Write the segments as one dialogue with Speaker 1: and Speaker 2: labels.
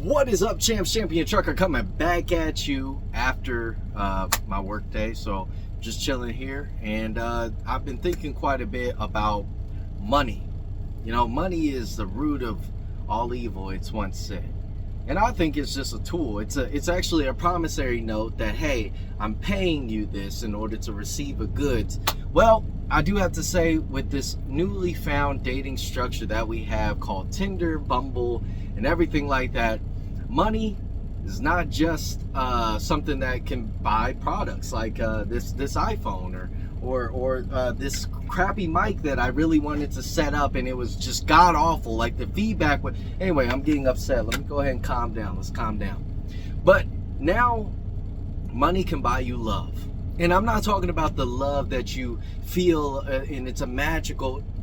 Speaker 1: What is up, champs? Champion Trucker coming back at you after my work day. So just chilling here, and I've been thinking quite a bit about money. You know, money is the root of all evil, it's once said. And I think it's just a tool. It's actually a promissory note that, hey, I'm paying you this in order to receive a goods. Well, I do have to say, with this newly found dating structure that we have called Tinder, Bumble, and everything like that, money is not just something that can buy products like this iPhone or this crappy mic that I really wanted to set up, and it was just god awful. Like the feedback was. Anyway, I'm getting upset. Let me go ahead and calm down. Let's calm down. But now, money can buy you love. And I'm not talking about the love that you feel and it's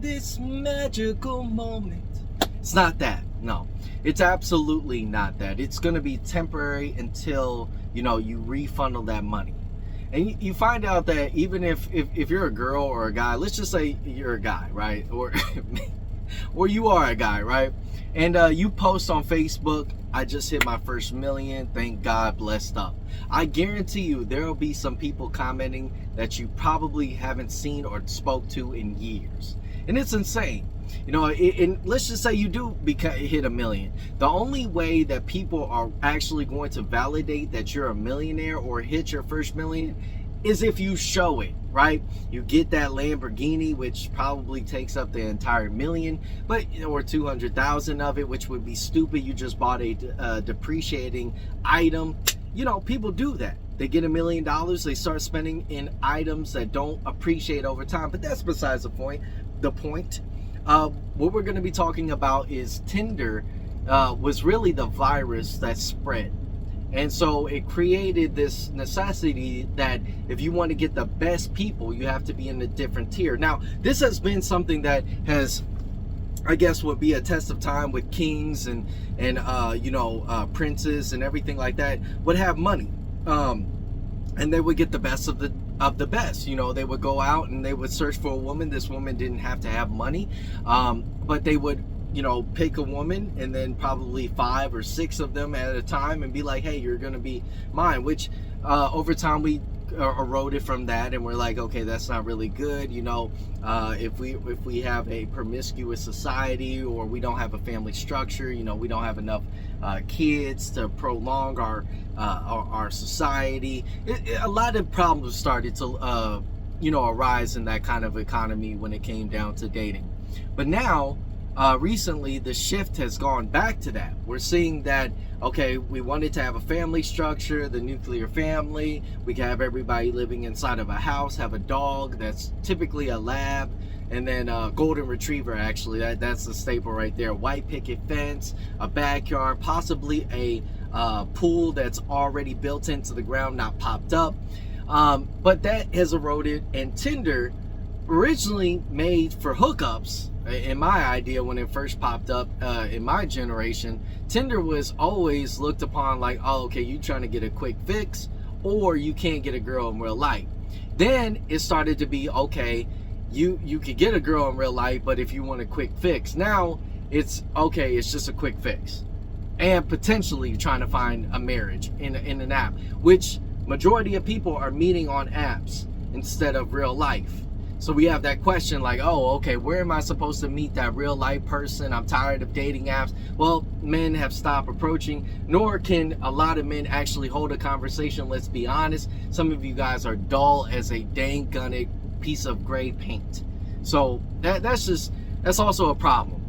Speaker 1: this magical moment. It's not that. No, it's absolutely not that. It's going to be temporary until, you refunnel that money. And you find out that even if you're a girl or a guy, let's just say you're a guy, right? Or you are a guy, right? And you post on Facebook, I just hit my first million, thank God, blessed up. I guarantee you there will be some people commenting that you probably haven't seen or spoke to in years. And it's insane. And let's just say you do hit a million. The only way that people are actually going to validate that you're a millionaire or hit your first million is if you show it, right? You get that Lamborghini, which probably takes up the entire million, or 200,000 of it, which would be stupid. You just bought a depreciating item. People do that. They get $1 million, they start spending in items that don't appreciate over time. But that's besides the point. What we're going to be talking about is Tinder was really the virus that spread. And so it created this necessity that if you want to get the best people, you have to be in a different tier. Now, this has been something that has, I guess, would be a test of time with kings and princes and everything like that would have money. And they would get the best of the best. They would go out and they would search for a woman. This woman didn't have to have money, but they would pick a woman and then probably 5 or 6 of them at a time and be like, hey, you're gonna be mine, which over time we eroded from that, and we're like, okay, that's not really good. If we have a promiscuous society, or we don't have a family structure, we don't have enough kids to prolong our society. A lot of problems started to arise in that kind of economy when it came down to dating. But now, recently, the shift has gone back to that. We're seeing that, okay, we wanted to have a family structure, the nuclear family. We can have everybody living inside of a house, have a dog that's typically a lab, and then a golden retriever, actually. That's the staple right there. White picket fence, a backyard, possibly a pool that's already built into the ground, not popped up. But that has eroded, and Tinder, originally made for hookups, in my idea when it first popped up in my generation, Tinder was always looked upon like, oh, okay, you trying to get a quick fix, or you can't get a girl in real life. Then it started to be, okay, you could get a girl in real life, but if you want a quick fix, now it's okay, it's just a quick fix. And potentially trying to find a marriage in an app, which majority of people are meeting on apps instead of real life. So we have that question like, oh, okay, where am I supposed to meet that real life person? I'm tired of dating apps. Well, men have stopped approaching, nor can a lot of men actually hold a conversation. Let's be honest. Some of you guys are dull as a dang gunny piece of gray paint. So that's also a problem.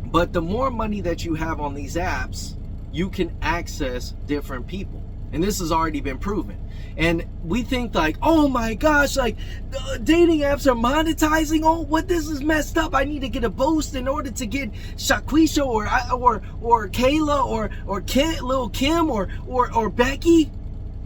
Speaker 1: But the more money that you have on these apps, you can access different people. And this has already been proven. And we think like, oh my gosh, like dating apps are monetizing. Oh, this is messed up. I need to get a boost in order to get Shaquisha or Kayla or Lil Kim or Becky.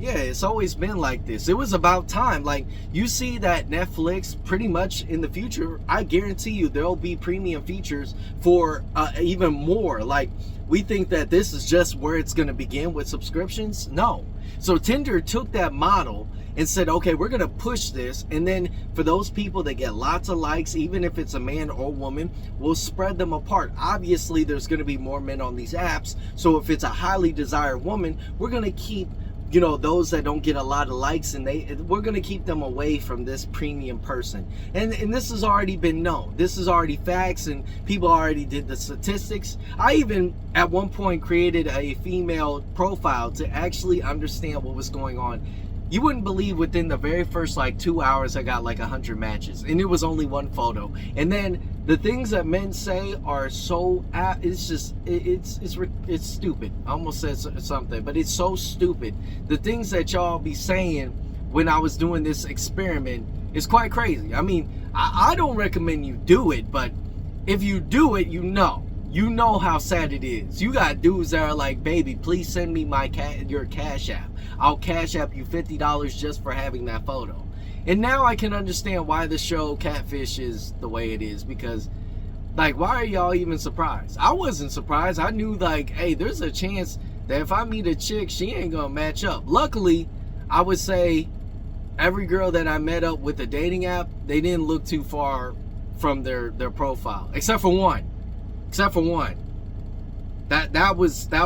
Speaker 1: Yeah, it's always been like this. It was about time. Like, you see that Netflix pretty much in the future, I guarantee you there'll be premium features for even more. Like, we think that this is just where it's going to begin with subscriptions. No. So Tinder took that model and said, okay, we're going to push this. And then for those people that get lots of likes, even if it's a man or woman, we'll spread them apart. Obviously, there's going to be more men on these apps. So if it's a highly desired woman, we're going to keep, you know, those that don't get a lot of likes, and we're going to keep them away from this premium person. And this has already been known. This is already facts, and people already did the statistics. I even at one point created a female profile to actually understand what was going on. You wouldn't believe, within the very first like 2 hours, I got like 100 matches, and it was only one photo. And then the things that men say are so, it's just, it's stupid. I almost said something, but it's so stupid. The things that y'all be saying when I was doing this experiment is quite crazy. I mean, I don't recommend you do it, but if you do it, you know how sad it is. You got dudes that are like, baby, please send me your Cash App. I'll Cash App you $50 just for having that photo. And now I can understand why the show Catfish is the way it is, because, like, why are y'all even surprised? I wasn't surprised. I knew, like, hey, there's a chance that if I meet a chick, she ain't gonna match up. Luckily, I would say every girl that I met up with a dating app, they didn't look too far from their profile, except for one. That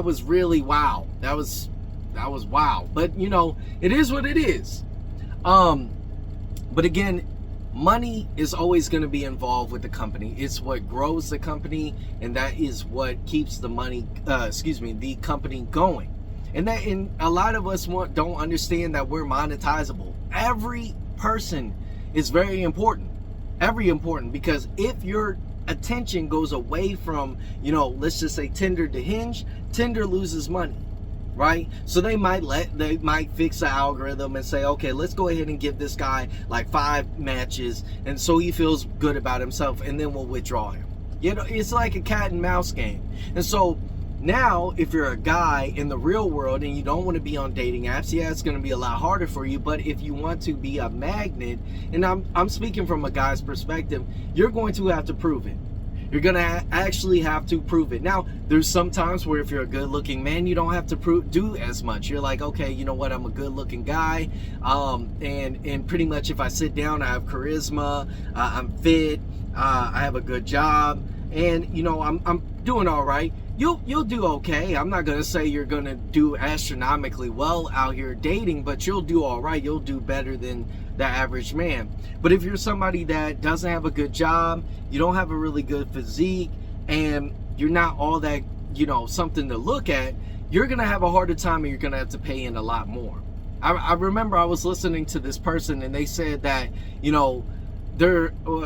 Speaker 1: was really wow. That was wow. But you know, it is what it is. But again, money is always going to be involved with the company. It's what grows the company, and that is what keeps the the company going. And a lot of us don't understand that we're monetizable. Every person is very important. Because if your attention goes away from, you know, let's just say Tinder to Hinge, Tinder loses money, right? So they might fix the algorithm and say, okay, let's go ahead and give this guy like 5 matches, and so he feels good about himself, and then we'll withdraw him. You know, it's like a cat and mouse game. And so now, if you're a guy in the real world and you don't want to be on dating apps, yeah, it's going to be a lot harder for you. But if you want to be a magnet, and I'm speaking from a guy's perspective, you're going to have to prove it. You're going to actually have to prove it. Now, there's some times where if you're a good-looking man, you don't have to do as much. You're like, okay, you know what? I'm a good-looking guy, and pretty much if I sit down, I have charisma, I'm fit, I have a good job, and you know, I'm doing all right. You'll do okay. I'm not gonna say you're gonna do astronomically well out here dating, but you'll do all right. You'll do better than the average man. But if you're somebody that doesn't have a good job, you don't have a really good physique, and you're not all that, you know, something to look at, you're gonna have a harder time, and you're gonna have to pay in a lot more. I remember I was listening to this person, and they said that, you know,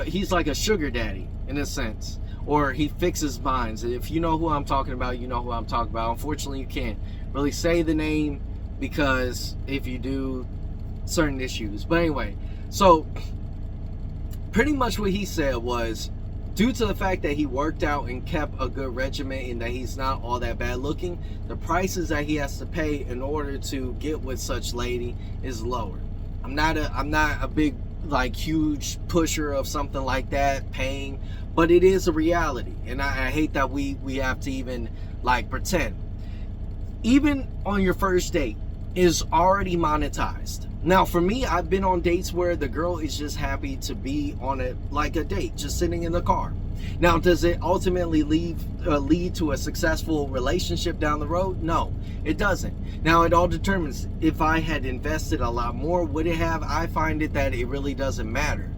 Speaker 1: he's like a sugar daddy in a sense, or he fixes minds. If you know who I'm talking about, you know who I'm talking about. Unfortunately, you can't really say the name, because if you do, certain issues. But anyway, so pretty much what he said was, due to the fact that he worked out and kept a good regimen, and that he's not all that bad looking, the prices that he has to pay in order to get with such lady is lower. I'm not a big, like, huge pusher of something like that, paying, but it is a reality, and I hate that we have to even like pretend. Even on your first date is already monetized. Now, for me, I've been on dates where the girl is just happy to be on a date, just sitting in the car. Now, does it ultimately lead to a successful relationship down the road? No, it doesn't. Now, it all determines, if I had invested a lot more, would it have? I find it that it really doesn't matter.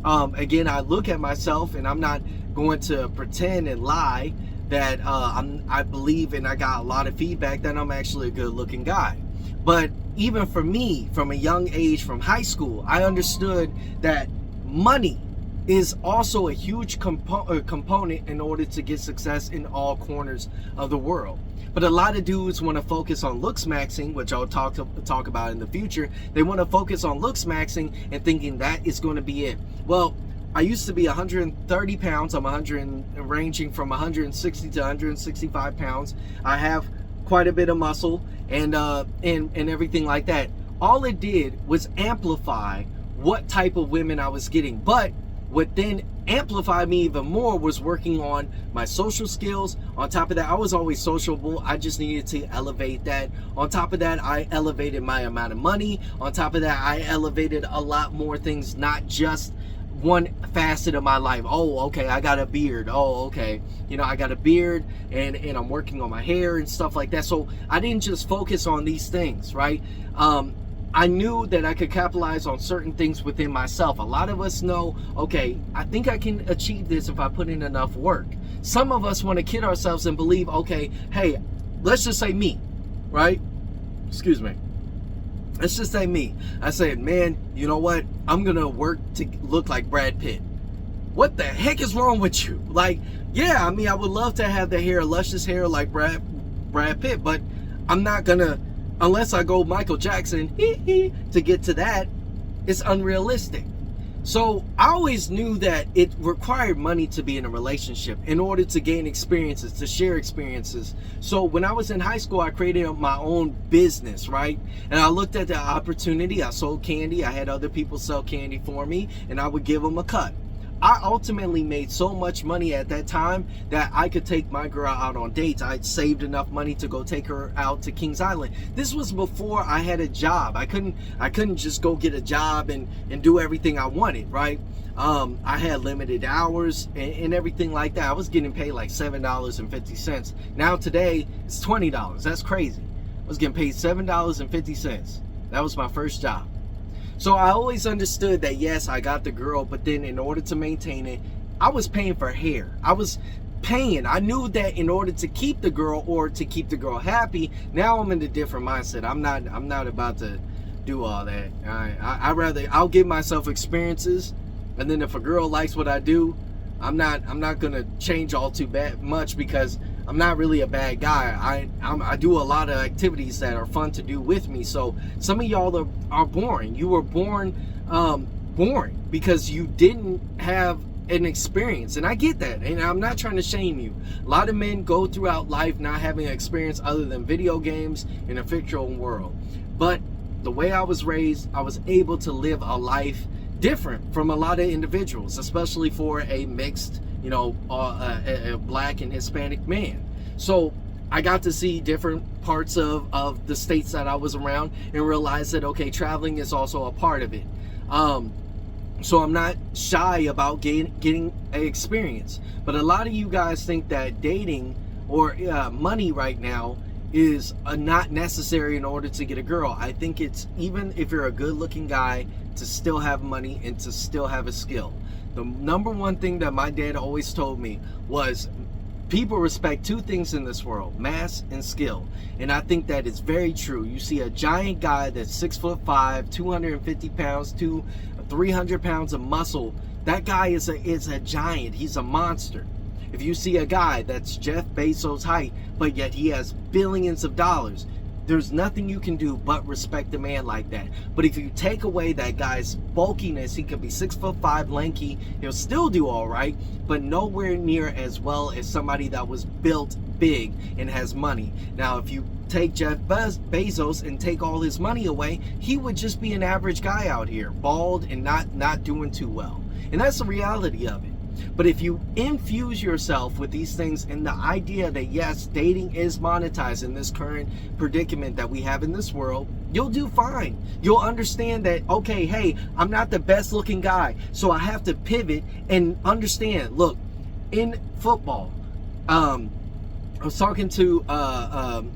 Speaker 1: Again, I look at myself, and I'm not going to pretend and lie that I believe, and I got a lot of feedback that I'm actually a good-looking guy. But even for me, from a young age, from high school, I understood that money is also a huge component in order to get success in all corners of the world. But a lot of dudes want to focus on looks maxing, which I'll talk about in the future. They want to focus on looks maxing and thinking that is going to be it. Well, I used to be 130 pounds. I'm ranging from 160 to 165 pounds. I have quite a bit of muscle and everything like that. All it did was amplify what type of women I was getting. But what then amplified me even more was working on my social skills. On top of that, I was always sociable. I just needed to elevate that. On top of that, I elevated my amount of money. On top of that, I elevated a lot more things, not just one facet of my life. Oh, okay, I got a beard. Oh, okay, you know, I got a beard and I'm working on my hair and stuff like that. So I didn't just focus on these things, right? I knew that I could capitalize on certain things within myself. A lot of us know, okay, I think I can achieve this if I put in enough work. Some of us want to kid ourselves and believe, okay, hey, let's just say me, right? Excuse me. Let's just say me. I said, man, you know what? I'm going to work to look like Brad Pitt. What the heck is wrong with you? Like, yeah, I mean, I would love to have the hair, luscious hair like Brad Pitt, but I'm not going to, unless I go Michael Jackson, to get to that, it's unrealistic. So I always knew that it required money to be in a relationship in order to gain experiences, to share experiences. So when I was in high school, I created my own business, right? And I looked at the opportunity. I sold candy. I had other people sell candy for me, and I would give them a cut. I ultimately made so much money at that time that I could take my girl out on dates. I'd saved enough money to go take her out to Kings Island. This was before I had a job. I couldn't just go get a job and do everything I wanted, right? I had limited hours and everything like that. I was getting paid like $7.50. Now today it's $20. That's crazy. I was getting paid $7.50. That was my first job. So I always understood that, yes, I got the girl, but then in order to maintain it, I was paying for hair. I was paying. I knew that in order to keep the girl or to keep the girl happy, now I'm in a different mindset. I'm not about to do all that. I'll give myself experiences, and then if a girl likes what I do, I'm not gonna change all too much, because I'm not really a bad guy. I do a lot of activities that are fun to do with me. So some of y'all are boring. You were born boring because you didn't have an experience. And I get that. And I'm not trying to shame you. A lot of men go throughout life not having an experience other than video games in a fictional world. But the way I was raised, I was able to live a life different from a lot of individuals, especially for a mixed, you know, a black and Hispanic man. So I got to see different parts of the states that I was around and realized that, okay, traveling is also a part of it. So I'm not shy about getting an experience. But a lot of you guys think that dating or money right now is not necessary in order to get a girl. I think it's, even if you're a good looking guy, to still have money and to still have a skill. The number one thing that my dad always told me was, people respect two things in this world: mass and skill. And I think that is very true. You see a giant guy that's 6'5", 250 pounds to 300 pounds of muscle. That guy is a giant. He's a monster. If you see a guy that's Jeff Bezos' height, but yet he has billions of dollars, there's nothing you can do but respect a man like that. But if you take away that guy's bulkiness, he could be 6'5", lanky, he'll still do all right, but nowhere near as well as somebody that was built big and has money. Now, if you take Jeff Bezos and take all his money away, he would just be an average guy out here, bald and not doing too well. And that's the reality of it. But if you infuse yourself with these things and the idea that, yes, dating is monetized in this current predicament that we have in this world, you'll do fine. You'll understand that, okay, hey, I'm not the best looking guy, so I have to pivot and understand. Look, in football, I was talking to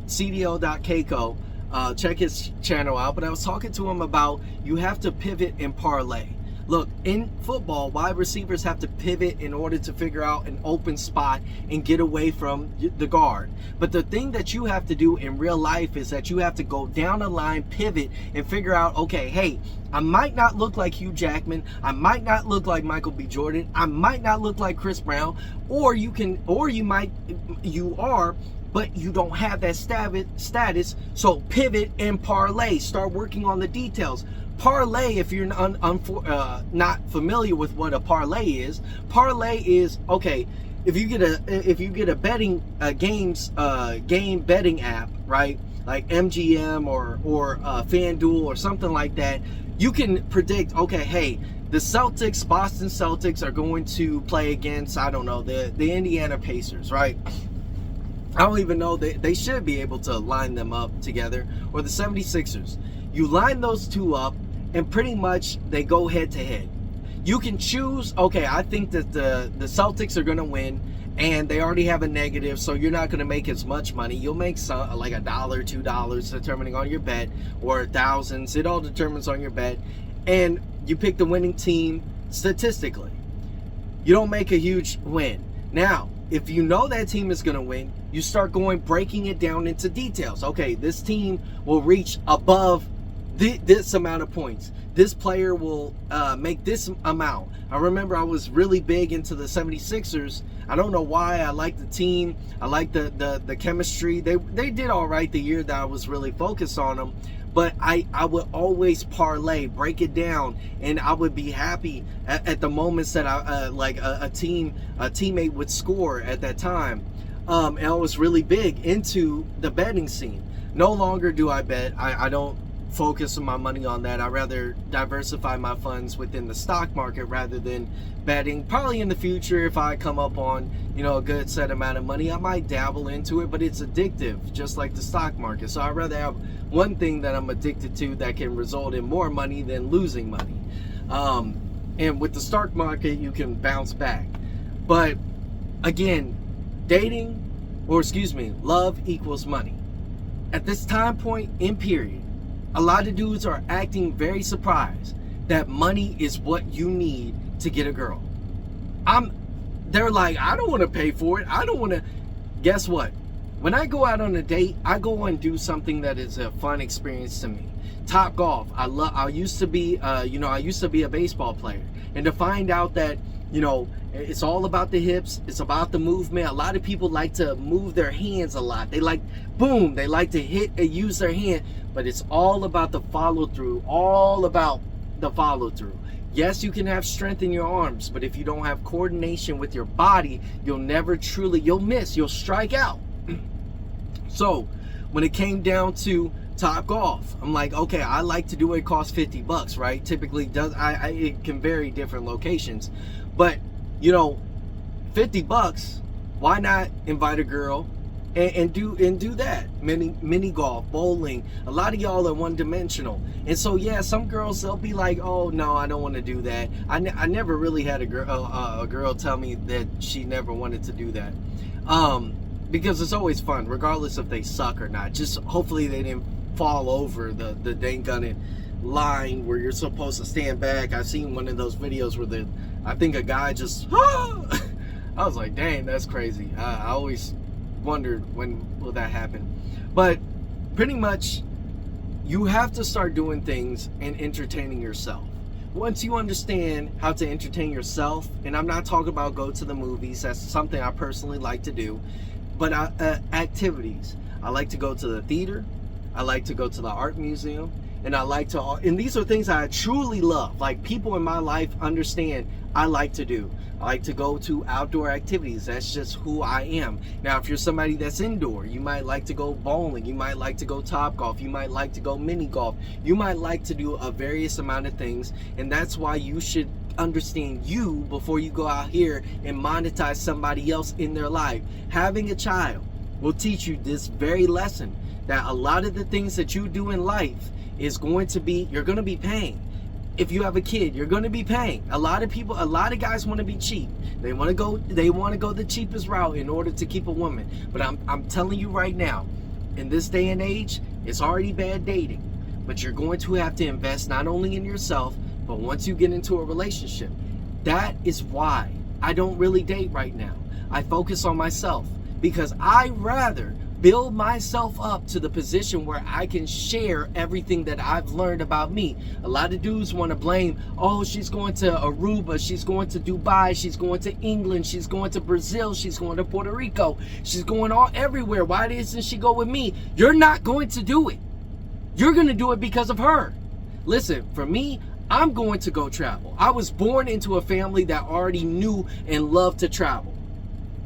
Speaker 1: CDO.Keiko, check his channel out, but I was talking to him about, you have to pivot and parlay. Look, in football, wide receivers have to pivot in order to figure out an open spot and get away from the guard. But the thing that you have to do in real life is that you have to go down the line, pivot, and figure out, okay, hey, I might not look like Hugh Jackman, I might not look like Michael B. Jordan, I might not look like Chris Brown, or you are, but you don't have that status. So pivot and parlay. Start working on the details. Parlay, if you're not familiar with what a parlay is, okay, if you get a betting game betting app, right, like MGM or FanDuel or something like that, you can predict, okay, hey, the Boston Celtics are going to play against, I don't know, the Indiana Pacers, right? I don't even know, they should be able to line them up together, or the 76ers. You line those two up, and pretty much they go head to head. You can choose, okay, I think that the Celtics are going to win, and they already have a negative, so you're not going to make as much money. You'll make some, like $1, $2, determining on your bet, or thousands. It all determines on your bet. And you pick the winning team statistically. You don't make a huge win. Now, if you know that team is going to win, you start breaking it down into details. Okay, this team will reach above this amount of points. This player will make this amount. I remember I was really big into the 76ers. I don't know why. I like the team. I like the chemistry. They did all right the year that I was really focused on them. But I would always parlay, break it down, and I would be happy at the moments that a teammate would score at that time. And I was really big into the betting scene. No longer do I bet. I don't focus my money on that. I rather diversify my funds within the stock market rather than betting. Probably in the future, if I come up on, a good set amount of money, I might dabble into it, but it's addictive, just like the stock market. So I'd rather have one thing that I'm addicted to that can result in more money than losing money. And with the stock market, you can bounce back. But again, love equals money. At this time point in period, a lot of dudes are acting very surprised that money is what you need to get a girl. They're like, I don't want to pay for it. I don't want to. Guess what? When I go out on a date, I go and do something that is a fun experience to me. Top golf. I used to be a baseball player, and to find out that, it's all about the hips. It's about the movement. A lot of people like to move their hands a lot. They like to hit and use their hand, but it's all about the follow through. Yes, you can have strength in your arms, but if you don't have coordination with your body, you'll miss, you'll strike out. So when it came down to Top Golf, I'm like, okay, I like to do it. It costs $50, right? Typically it can vary different locations, but $50, why not invite a girl and do that? Mini golf, bowling. A lot of y'all are one-dimensional, and so yeah, some girls, they'll be like, oh no, I don't want to do that. I never really had a girl tell me that she never wanted to do that, because it's always fun, regardless if they suck or not. Just hopefully they didn't fall over the dang gunning line where you're supposed to stand back. I've seen one of those videos where I think a guy just I was like, dang, that's crazy. I always wondered, when will that happen? But pretty much, you have to start doing things and entertaining yourself. Once you understand how to entertain yourself, and I'm not talking about go to the movies, that's something I personally like to do, but activities. I like to go to the theater, I like to go to the art museum, and these are things I truly love. Like, people in my life understand I like to do. I like to go to outdoor activities. That's just who I am. Now, if you're somebody that's indoor, you might like to go bowling. You might like to go top golf. You might like to go mini golf. You might like to do a various amount of things. And that's why you should understand you before you go out here and monetize somebody else in their life. Having a child will teach you this very lesson, that a lot of the things that you do in life you're going to be paying. If you have a kid, you're going to be paying. A lot of guys want to be cheap. They want to go the cheapest route in order to keep a woman. But I'm telling you right now, in this day and age, it's already bad dating. But you're going to have to invest not only in yourself, but once you get into a relationship. That is why I don't really date right now. I focus on myself, because I rather build myself up to the position where I can share everything that I've learned about me. A lot of dudes want to blame, oh, she's going to Aruba, she's going to Dubai, she's going to England, she's going to Brazil, she's going to Puerto Rico, she's going everywhere. Why doesn't she go with me? You're not going to do it. You're going to do it because of her. Listen, for me, I'm going to go travel. I was born into a family that already knew and loved to travel.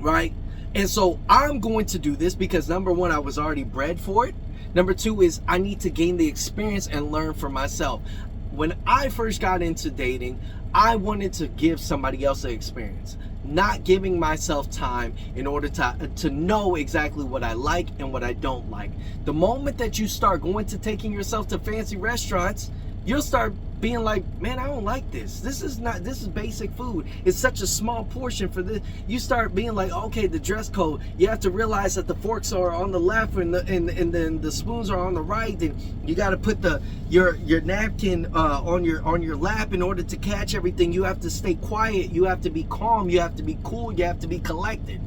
Speaker 1: right? And so I'm going to do this because number one, I was already bred for it. Number two is I need to gain the experience and learn for myself. When I first got into dating, I wanted to give somebody else an experience, not giving myself time in order to know exactly what I like and what I don't like. The moment that you start going to taking yourself to fancy restaurants, you'll start being like, man, I don't like this. This is basic food. It's such a small portion for this. You start being like, okay, the dress code. You have to realize that the forks are on the left and then the spoons are on the right, and you got to put your napkin on your lap in order to catch everything. You have to stay quiet. You have to be calm. You have to be cool. You have to be collected.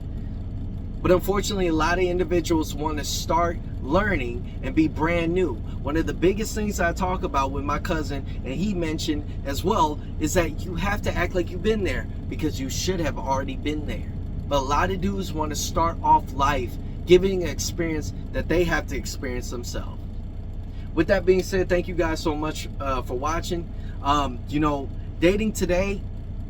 Speaker 1: But unfortunately, a lot of individuals want to start learning and be brand new. One of the biggest things I talk about with my cousin, and he mentioned as well, is that you have to act like you've been there because you should have already been there. But a lot of dudes want to start off life giving an experience that they have to experience themselves. With that being said, thank you guys so much for watching. Dating today,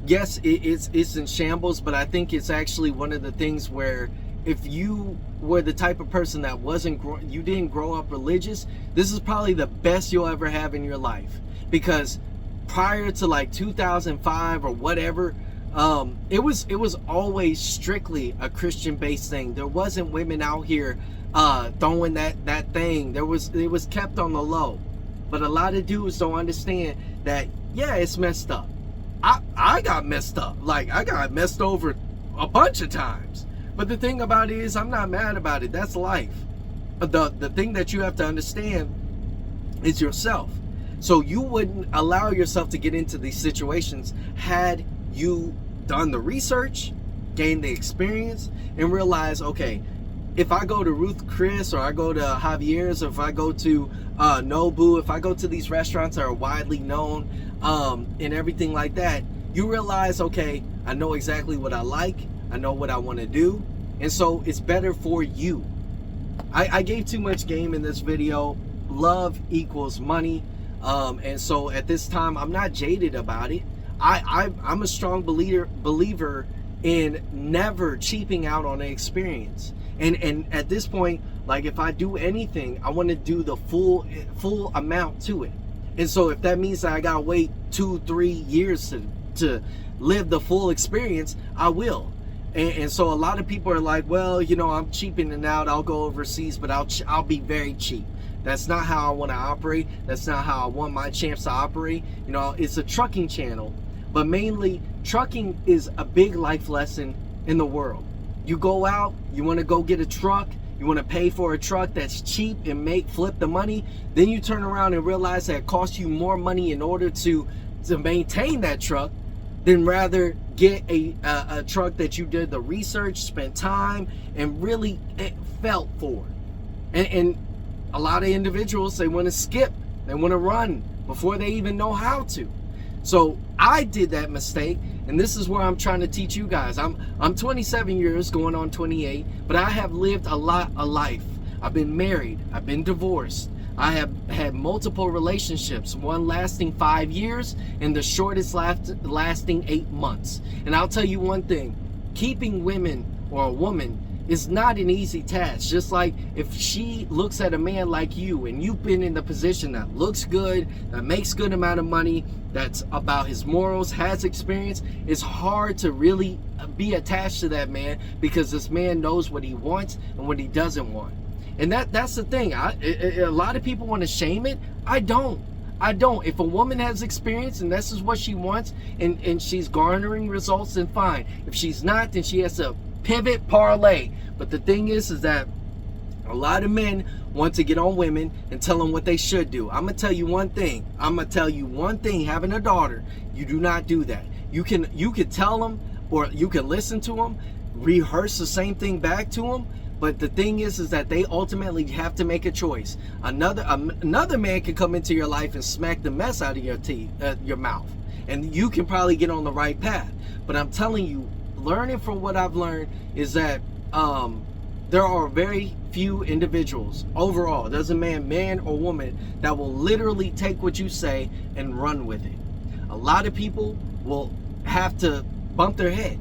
Speaker 1: yes, it's in shambles, but I think it's actually one of the things where if you were the type of person that you didn't grow up religious, this is probably the best you'll ever have in your life. Because prior to like 2005 or whatever, it was always strictly a Christian-based thing. There wasn't women out here throwing that thing. It was kept on the low. But a lot of dudes don't understand that, yeah, it's messed up. I got messed up. Like, I got messed over a bunch of times. But the thing about it is, I'm not mad about it. That's life. The thing that you have to understand is yourself. So you wouldn't allow yourself to get into these situations had you done the research, gained the experience, and realized, okay, if I go to Ruth Chris, or I go to Javier's, or if I go to Nobu, if I go to these restaurants that are widely known and everything like that, you realize, okay, I know exactly what I like. I know what I want to do, and so it's better for you. I gave too much game in this video. Love equals money, and so at this time, I'm not jaded about it. I'm a strong believer in never cheaping out on an experience. And at this point, like, if I do anything, I want to do the full amount to it. And so if that means that I gotta wait 2-3 years to live the full experience, I will. And so a lot of people are like, well, I'm cheaping out. I'll go overseas, but I'll be very cheap. That's not how I want to operate. That's not how I want my champs to operate. It's a trucking channel, but mainly trucking is a big life lesson in the world. You go out, you want to go get a truck, you want to pay for a truck that's cheap and flip the money. Then you turn around and realize that it costs you more money in order to maintain that truck, than rather get a truck that you did the research, spent time, and really felt for. And a lot of individuals, they want to skip, they want to run before they even know how to. So I did that mistake, and this is where I'm trying to teach you guys. I'm 27 years, going on 28, but I have lived a life. I've been married, I've been divorced, I have had multiple relationships, one lasting 5 years and the shortest lasting 8 months. And I'll tell you one thing, keeping women or a woman is not an easy task. Just like if she looks at a man like you and you've been in the position that looks good, that makes good amount of money, that's about his morals, has experience, it's hard to really be attached to that man because this man knows what he wants and what he doesn't want. And that's the thing. A lot of people want to shame it. I don't. If a woman has experience and this is what she wants and she's garnering results, then fine. If she's not, then she has to pivot, parlay. But the thing is that a lot of men want to get on women and tell them what they should do. I'm going to tell you one thing. Having a daughter, you do not do that. You can tell them, or you can listen to them, rehearse the same thing back to them. But the thing is that they ultimately have to make a choice. Another man can come into your life and smack the mess out of your mouth, and you can probably get on the right path. But I'm telling you, learning from what I've learned is that there are very few individuals overall, doesn't matter man or woman, that will literally take what you say and run with it. A lot of people will have to bump their head.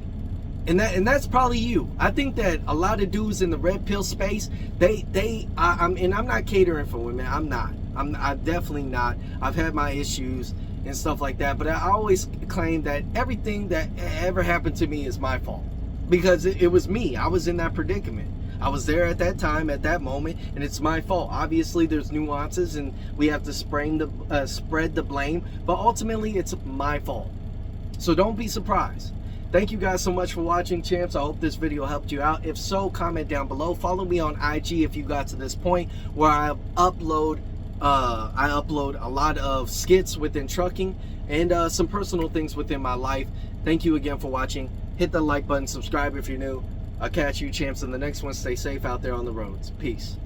Speaker 1: And that's probably you. I think that a lot of dudes in the red pill space, and I'm not catering for women. I'm definitely not. I've had my issues and stuff like that, but I always claim that everything that ever happened to me is my fault, because it was me. I was in that predicament. I was there at that time, at that moment, and it's my fault. Obviously, there's nuances, and we have to spread the blame, but ultimately, it's my fault. So don't be surprised. Thank you guys so much for watching, champs. I hope this video helped you out. If so, comment down below. Follow me on IG if you got to this point, where I upload a lot of skits within trucking and some personal things within my life. Thank you again for watching. Hit the like button, subscribe if you're new. I'll catch you, champs, in the next one. Stay safe out there on the roads. Peace.